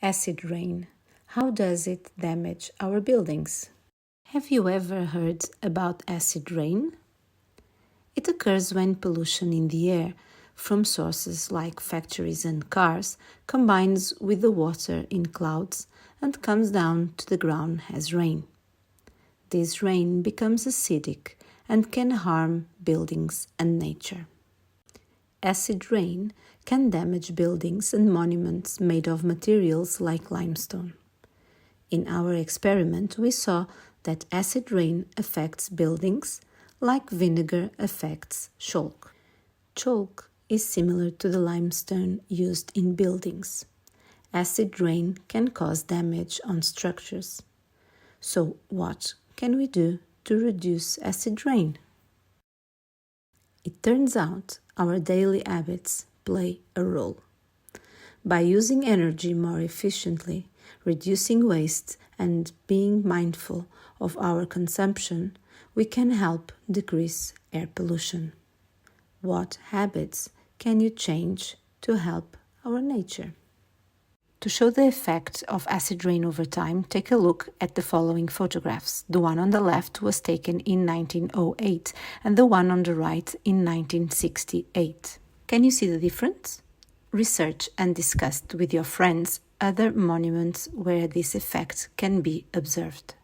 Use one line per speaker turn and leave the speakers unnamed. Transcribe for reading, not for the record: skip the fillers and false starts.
Acid rain. How does it damage our buildings? Have you ever heard about acid rain? It occurs when pollution in the air from sources like factories and cars combines with the water in clouds and comes down to the ground as rain. This rain becomes acidic and can harm buildings and nature. Acid rain can damage buildings and monuments made of materials like limestone. In our experiment, we saw that acid rain affects buildings like vinegar affects chalk. Chalk is similar to the limestone used in buildings. Acid rain can cause damage on structures. So, what can we do to reduce acid rain? It turns out our daily habits play a role. By using energy more efficiently, reducing waste, and being mindful of our consumption, we can help decrease air pollution. What habits can you change to help our nature? To show the effect of acid rain over time, take a look at the following photographs. The one on the left was taken in 1908 and the one on the right in 1968. Can you see the difference? Research and discuss with your friends other monuments where this effect can be observed.